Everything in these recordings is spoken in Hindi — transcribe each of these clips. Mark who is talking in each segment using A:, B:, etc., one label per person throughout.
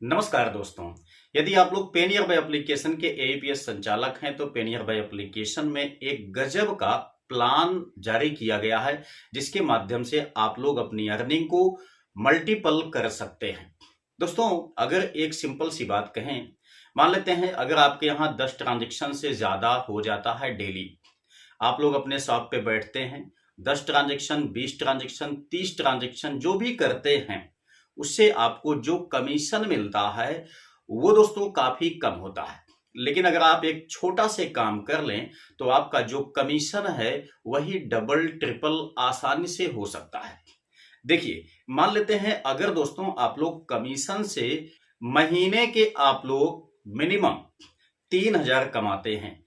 A: नमस्कार दोस्तों। यदि आप लोग पेनियर बाय एप्लीकेशन के एईपीएस संचालक हैं तो पेनियर बाय एप्लीकेशन में एक गजब का प्लान जारी किया गया है जिसके माध्यम से आप लोग अपनी अर्निंग को मल्टीपल कर सकते हैं। दोस्तों, अगर एक सिंपल सी बात कहें, मान लेते हैं अगर आपके यहाँ 10 ट्रांजेक्शन से ज्यादा हो जाता है डेली, आप लोग अपने शॉप पे बैठते हैं, 10 ट्रांजेक्शन, 20 ट्रांजेक्शन, 30 ट्रांजेक्शन जो भी करते हैं, उससे आपको जो कमीशन मिलता है वो दोस्तों काफी कम होता है। लेकिन अगर आप एक छोटा से काम कर लें तो आपका जो कमीशन है वही डबल ट्रिपल आसानी से हो सकता है। देखिए, मान लेते हैं अगर दोस्तों आप लोग कमीशन से महीने के आप लोग मिनिमम 3,000 कमाते हैं,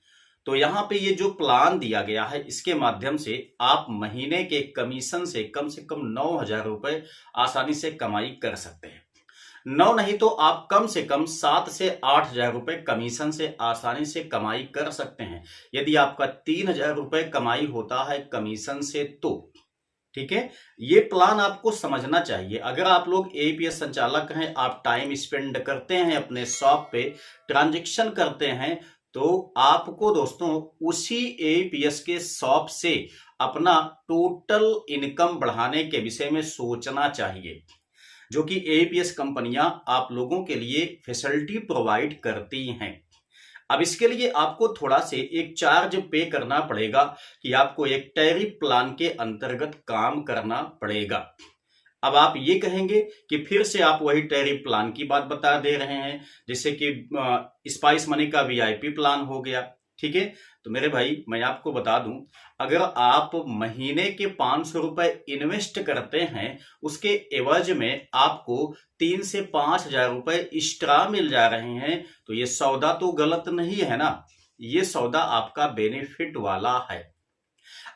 A: तो यहाँ पे ये जो प्लान दिया गया है इसके माध्यम से आप महीने के कमीशन से कम 9,000 रुपए आसानी से कमाई कर सकते हैं। 9 नहीं तो आप कम से कम 7 से 8,000 रुपए कमीशन से आसानी से कमाई कर सकते हैं यदि आपका 3,000 रुपए कमाई होता है कमीशन से तो। ठीक है, ये प्लान आपको समझना चाहिए। अगर आप लोग एईपीएस संचालक हैं, आप टाइम स्पेंड करते हैं अपने शॉप पे, ट्रांजैक्शन करते हैं, तो आपको दोस्तों उसी एईपीएस के शॉप से अपना टोटल इनकम बढ़ाने के विषय में सोचना चाहिए, जो कि एईपीएस कंपनियां आप लोगों के लिए फैसिलिटी प्रोवाइड करती हैं। अब इसके लिए आपको थोड़ा से एक चार्ज पे करना पड़ेगा कि आपको एक टैरिफ प्लान के अंतर्गत काम करना पड़ेगा। अब आप ये कहेंगे कि फिर से आप वही टैरिफ प्लान की बात बता दे रहे हैं, जैसे कि स्पाइस मनी का वीआईपी प्लान हो गया। ठीक है, तो मेरे भाई मैं आपको बता दूं, अगर आप महीने के 500 रुपए इन्वेस्ट करते हैं, उसके एवज में आपको 3 से 5,000 रुपए एक्स्ट्रा मिल जा रहे हैं, तो ये सौदा तो गलत नहीं है ना। ये सौदा आपका बेनिफिट वाला है।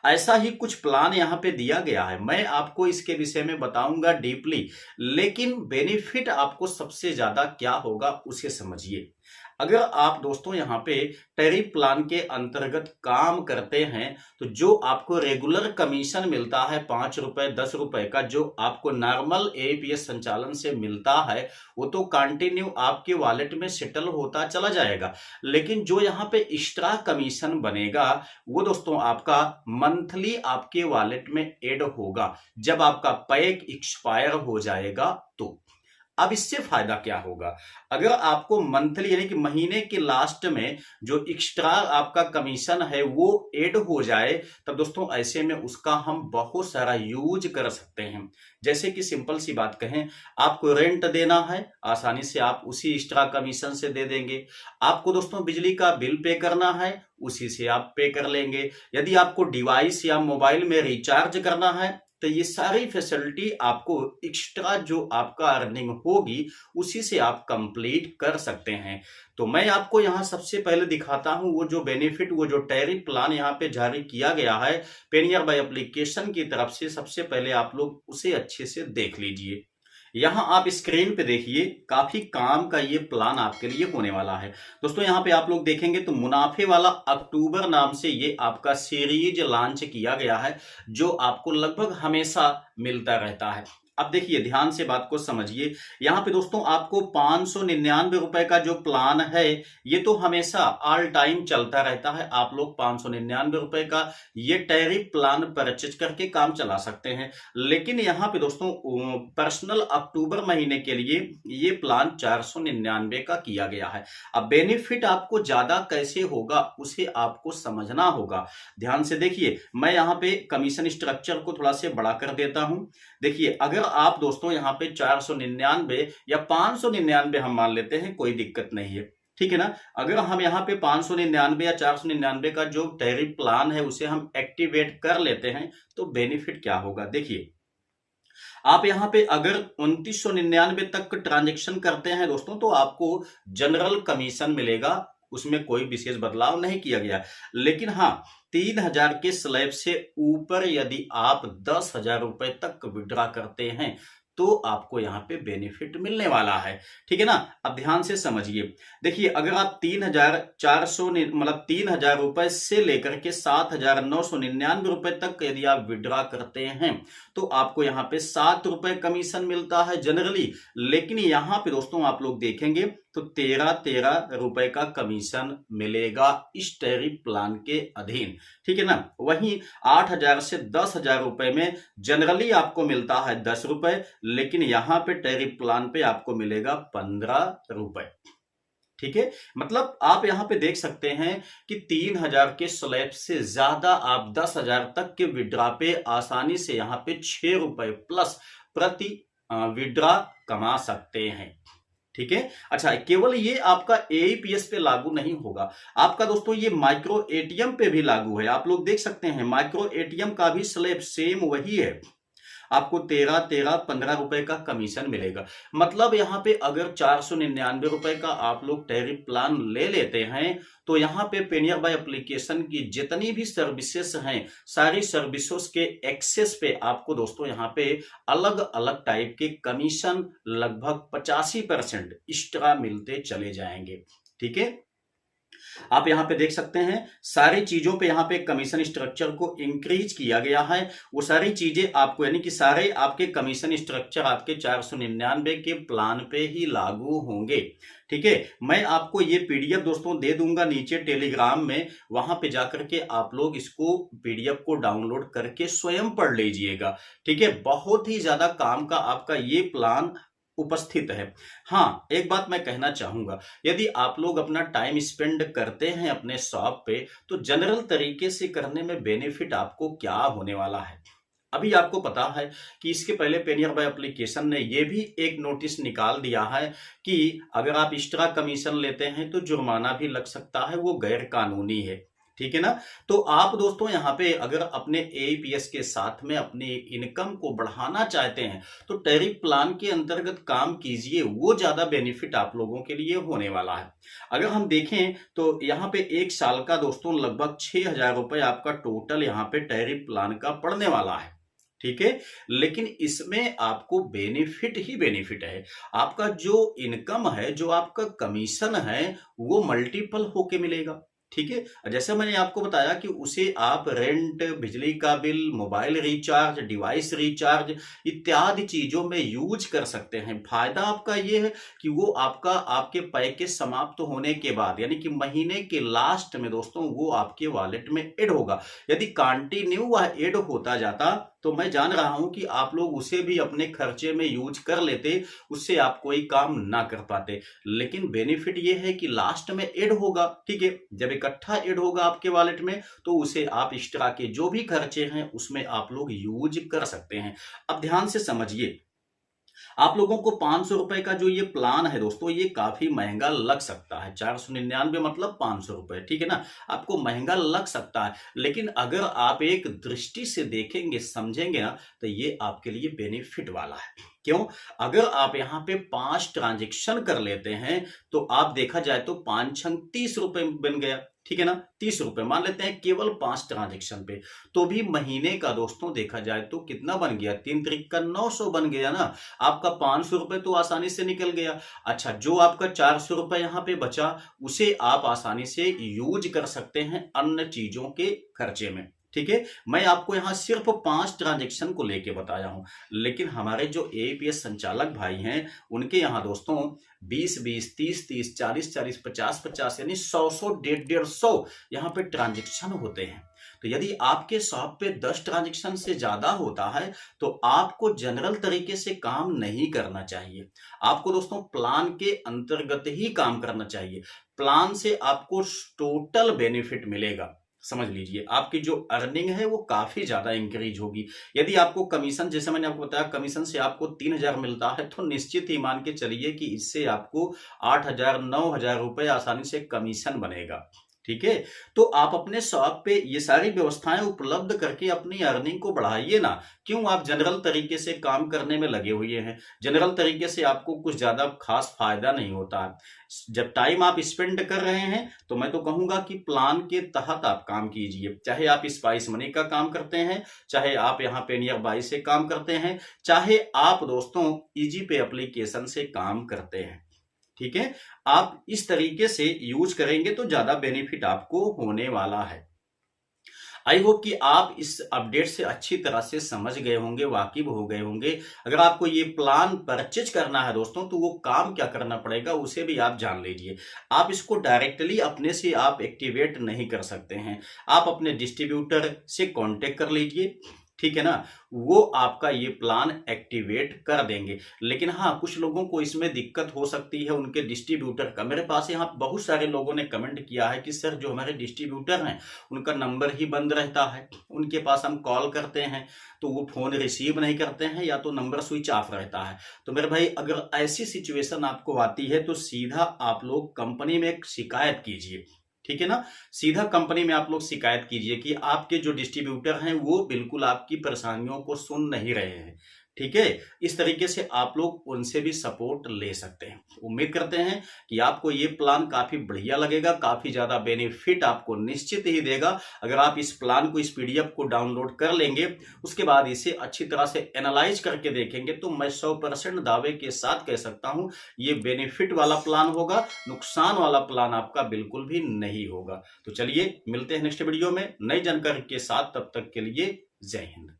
A: ऐसा ही कुछ प्लान यहाँ पे दिया गया है, मैं आपको इसके विषय में बताऊंगा डीपली, लेकिन बेनिफिट आपको सबसे ज्यादा क्या होगा उसे समझिए। अगर आप दोस्तों यहाँ पे टैरिफ प्लान के अंतर्गत काम करते हैं तो जो आपको रेगुलर कमीशन मिलता है 5 रुपए 10 रुपए का, जो आपको नॉर्मल एईपीएस संचालन से मिलता है, वो तो कंटिन्यू आपके वॉलेट में सेटल होता चला जाएगा। लेकिन जो यहाँ पे एक्स्ट्रा कमीशन बनेगा वो दोस्तों आपका मंथली आपके वॉलेट में ऐड होगा जब आपका पैक एक्सपायर हो जाएगा तो। अब इससे फायदा क्या होगा, अगर आपको मंथली यानी कि महीने के लास्ट में जो एक्स्ट्रा आपका कमीशन है वो ऐड हो जाए, तब दोस्तों ऐसे में उसका हम बहुत सारा यूज कर सकते हैं। जैसे कि सिंपल सी बात कहें, आपको रेंट देना है, आसानी से आप उसी एक्स्ट्रा कमीशन से दे देंगे। आपको दोस्तों बिजली का बिल पे करना है, उसी से आप पे कर लेंगे। यदि आपको डिवाइस या मोबाइल में रिचार्ज करना है तो ये सारी फैसिलिटी आपको एक्स्ट्रा जो आपका अर्निंग होगी उसी से आप कंप्लीट कर सकते हैं। तो मैं आपको यहाँ सबसे पहले दिखाता हूँ वो जो बेनिफिट, वो जो टैरिफ प्लान यहाँ पे जारी किया गया है पेनियर बाय एप्लीकेशन की तरफ से। सबसे पहले आप लोग उसे अच्छे से देख लीजिए। यहाँ आप स्क्रीन पे देखिए, काफी काम का ये प्लान आपके लिए होने वाला है। दोस्तों यहाँ पे आप लोग देखेंगे तो मुनाफे वाला अक्टूबर नाम से ये आपका सीरीज लॉन्च किया गया है, जो आपको लगभग हमेशा मिलता रहता है। अब देखिए, ध्यान से बात को समझिए। यहाँ पे दोस्तों आपको 599 रुपए का जो प्लान है ये तो हमेशा ऑल टाइम चलता रहता है। आप लोग 599 रुपए का ये टैरिफ प्लान परचेज करके काम चला सकते हैं। लेकिन यहाँ पे दोस्तों पर्सनल अक्टूबर महीने के लिए ये प्लान 499 का किया गया है। अब बेनिफिट आपको ज्यादा कैसे होगा उसे आपको समझना होगा। ध्यान से देखिए, मैं यहाँ पे कमीशन स्ट्रक्चर को थोड़ा से बड़ा कर देता हूं। देखिए, अगर आप दोस्तों यहाँ पे 499 या 599 हम मान लेते हैं, कोई दिक्कत नहीं है, ठीक है ना। अगर हम यहाँ पे 599 या 499 का जो टैरिफ प्लान है उसे हम एक्टिवेट कर लेते हैं तो बेनिफिट क्या होगा, देखिए। आप यहाँ पे अगर 2999 तक ट्रांजेक्शन करते हैं दोस्तों तो आपको जनरल कमीशन मिलेगा, उसमें कोई विशेष बदलाव नहीं किया गया। लेकिन हाँ, 3,000 के स्लैब से ऊपर यदि आप 10,000 रुपए तक विड्रा करते हैं तो आपको यहाँ पे बेनिफिट मिलने वाला है। ठीक है ना। अब ध्यान से समझिए, देखिए अगर आप 3,400 मतलब 3,000 रुपए से लेकर के 7,999 रुपए तक यदि आप विड्रॉ करते हैं तो आपको यहाँ पे 7 रुपए कमीशन मिलता है जनरली। लेकिन यहाँ पे दोस्तों आप लोग देखेंगे तो 13 रुपए का कमीशन मिलेगा इस टैरिफ प्लान के अधीन। ठीक है ना। वहीं 8,000 से 10,000 रुपए में जनरली आपको मिलता है 10 रुपए, लेकिन यहां पे टैरिफ प्लान पे आपको मिलेगा 15 रुपए। ठीक है। मतलब आप यहां पे देख सकते हैं कि 3,000 के स्लैब से ज्यादा आप 10,000 तक के विड्रॉ पे आसानी से यहां पे 6 रुपए प्लस प्रति विड्रॉ कमा सकते हैं। ठीक है। अच्छा, केवल ये आपका एईपीएस पे लागू नहीं होगा, आपका दोस्तों ये माइक्रो एटीएम पे भी लागू है। आप लोग देख सकते हैं माइक्रो एटीएम का भी स्लैब सेम वही है, आपको 13 रुपए का कमीशन मिलेगा। मतलब यहाँ पे अगर 499 रुपए का आप लोग टैरिफ प्लान ले लेते हैं तो यहाँ पे पेनियर बाय एप्लीकेशन की जितनी भी सर्विसेज हैं सारी सर्विसेज के एक्सेस पे आपको दोस्तों यहाँ पे अलग अलग टाइप के कमीशन लगभग 85% एक्स्ट्रा मिलते चले जाएंगे। ठीक है। आप यहां पे देख सकते हैं सारी चीजों पे यहां पे कमीशन स्ट्रक्चर को इंक्रीज किया गया है। वो सारी चीजें आपको यानी कि सारे आपके कमीशन स्ट्रक्चर आपके 499 के प्लान पे ही लागू होंगे। ठीक है। मैं आपको ये पीडीएफ दोस्तों दे दूंगा नीचे टेलीग्राम में, वहां पे जाकर के आप लोग इसको पीडीएफ को डाउनलोड करके स्वयं पढ़ लीजिएगा। ठीक है। बहुत ही ज्यादा काम का आपका ये प्लान उपस्थित है। हाँ, एक बात मैं कहना चाहूंगा, यदि आप लोग अपना टाइम स्पेंड करते हैं अपने शॉप पे तो जनरल तरीके से करने में बेनिफिट आपको क्या होने वाला है। अभी आपको पता है कि इसके पहले पेनियर बाय एप्लीकेशन ने यह भी एक नोटिस निकाल दिया है कि अगर आप एक्स्ट्रा कमीशन लेते हैं तो जुर्माना भी लग सकता है, वो गैर कानूनी है। ठीक है ना। तो आप दोस्तों यहाँ पे अगर अपने एईपीएस के साथ में अपनी इनकम को बढ़ाना चाहते हैं तो टैरिफ प्लान के अंतर्गत काम कीजिए, वो ज्यादा बेनिफिट आप लोगों के लिए होने वाला है। अगर हम देखें तो यहाँ पे एक साल का दोस्तों लगभग 6,000 रुपए आपका टोटल यहाँ पे टैरिफ प्लान का पड़ने वाला है। ठीक है। लेकिन इसमें आपको बेनिफिट ही बेनिफिट है, आपका जो इनकम है जो आपका कमीशन है वो मल्टीपल होके मिलेगा। ठीक है। जैसे मैंने आपको बताया कि उसे आप रेंट, बिजली का bill, mobile recharge, device recharge इत्यादि चीजों में यूज कर सकते हैं। फायदा आपका ये है कि वो आपका आपके पैकेज समाप्त होने के बाद यानी कि महीने के लास्ट में दोस्तों वो आपके वॉलेट में ऐड होगा। यदि कंटिन्यू वह ऐड होता जाता तो मैं जान रहा हूं कि आप लोग उसे भी अपने खर्चे में यूज कर लेते, उससे आप कोई काम ना कर पाते। लेकिन बेनिफिट ये है कि लास्ट में ऐड होगा। ठीक है। जब इकट्ठा ऐड होगा आपके वॉलेट में तो उसे आप एक्स्ट्रा के जो भी खर्चे हैं उसमें आप लोग यूज कर सकते हैं। अब ध्यान से समझिए, आप लोगों को 500 रुपए का जो ये प्लान है दोस्तों ये काफी महंगा लग सकता है। 499 मतलब 500 रुपए। ठीक है ना। आपको महंगा लग सकता है, लेकिन अगर आप एक दृष्टि से देखेंगे समझेंगे ना तो ये आपके लिए बेनिफिट वाला है। क्यों? अगर आप यहाँ पे 5 ट्रांजेक्शन कर लेते हैं तो आप देखा जाए तो 5 छंग 30 रुपए बन गया। ठीक है ना। 30 रुपए मान लेते हैं केवल 5 ट्रांजेक्शन पे, तो भी महीने का दोस्तों देखा जाए तो कितना बन गया, 3 त्रिक का 900 बन गया ना। आपका 500 रुपए तो आसानी से निकल गया। अच्छा, जो आपका 400 रुपए यहाँ पे बचा उसे आप आसानी से यूज कर सकते हैं अन्य चीजों के खर्चे में। ठीक है। मैं आपको यहां सिर्फ 5 ट्रांजेक्शन को लेके बताया हूं, लेकिन हमारे जो एईपीएस संचालक भाई हैं उनके यहां दोस्तों 20-20, 30-30, 40-40, 50-50 यानी 100-100, 150-150 यहाँ पे ट्रांजेक्शन होते हैं। तो यदि आपके शॉप पे 10 ट्रांजेक्शन से ज्यादा होता है तो आपको जनरल तरीके से काम नहीं करना चाहिए। आपको दोस्तों प्लान के अंतर्गत ही काम करना चाहिए। प्लान से आपको टोटल बेनिफिट मिलेगा। समझ लीजिए आपकी जो अर्निंग है वो काफी ज्यादा इंक्रीज होगी। यदि आपको कमीशन, जैसे मैंने आपको बताया, कमीशन से आपको 3,000 मिलता है तो निश्चित ही मान के चलिए कि इससे आपको 8,000 9,000 रुपए आसानी से कमीशन बनेगा। ठीक है। तो आप अपने शॉप पे ये सारी व्यवस्थाएं उपलब्ध करके अपनी अर्निंग को बढ़ाइए ना। क्यों आप जनरल तरीके से काम करने में लगे हुए हैं? जनरल तरीके से आपको कुछ ज्यादा खास फायदा नहीं होता है। जब टाइम आप स्पेंड कर रहे हैं तो मैं तो कहूंगा कि प्लान के तहत आप काम कीजिए। चाहे आप स्पाइस मनी का काम करते हैं, चाहे आप यहाँ पे नियर बाई से काम करते हैं, चाहे आप दोस्तों इजी पे एप्लीकेशन से काम करते हैं। ठीक है, आप इस तरीके से यूज करेंगे तो ज्यादा बेनिफिट आपको होने वाला है। आई होप कि आप इस अपडेट से अच्छी तरह से समझ गए होंगे, वाकिफ हो गए होंगे। अगर आपको ये प्लान परचेज करना है दोस्तों, तो वो काम क्या करना पड़ेगा उसे भी आप जान लीजिए। आप इसको डायरेक्टली अपने से आप एक्टिवेट नहीं कर सकते हैं। आप अपने डिस्ट्रीब्यूटर से कांटेक्ट कर लीजिए, ठीक है ना, वो आपका ये प्लान एक्टिवेट कर देंगे। लेकिन हाँ, कुछ लोगों को इसमें दिक्कत हो सकती है उनके डिस्ट्रीब्यूटर का। मेरे पास यहाँ बहुत सारे लोगों ने कमेंट किया है कि सर जो हमारे डिस्ट्रीब्यूटर हैं उनका नंबर ही बंद रहता है, उनके पास हम कॉल करते हैं तो वो फोन रिसीव नहीं करते हैं या तो नंबर स्विच ऑफ रहता है। तो मेरे भाई, अगर ऐसी सिचुएशन आपको आती है तो सीधा आप लोग कंपनी में एक शिकायत कीजिए, ठीक है ना। सीधा कंपनी में आप लोग शिकायत कीजिए कि आपके जो डिस्ट्रीब्यूटर हैं वो बिल्कुल आपकी परेशानियों को सुन नहीं रहे हैं, ठीक है। इस तरीके से आप लोग उनसे भी सपोर्ट ले सकते हैं। उम्मीद करते हैं कि आपको ये प्लान काफी बढ़िया लगेगा, काफी ज्यादा बेनिफिट आपको निश्चित ही देगा। अगर आप इस प्लान को, इस पीडीएफ को डाउनलोड कर लेंगे, उसके बाद इसे अच्छी तरह से एनालाइज करके देखेंगे, तो मैं 100% दावे के साथ कह सकता हूं ये बेनिफिट वाला प्लान होगा, नुकसान वाला प्लान आपका बिल्कुल भी नहीं होगा। तो चलिए मिलते हैं नेक्स्ट वीडियो में नई जानकारी के साथ, तब तक के लिए जय हिंद।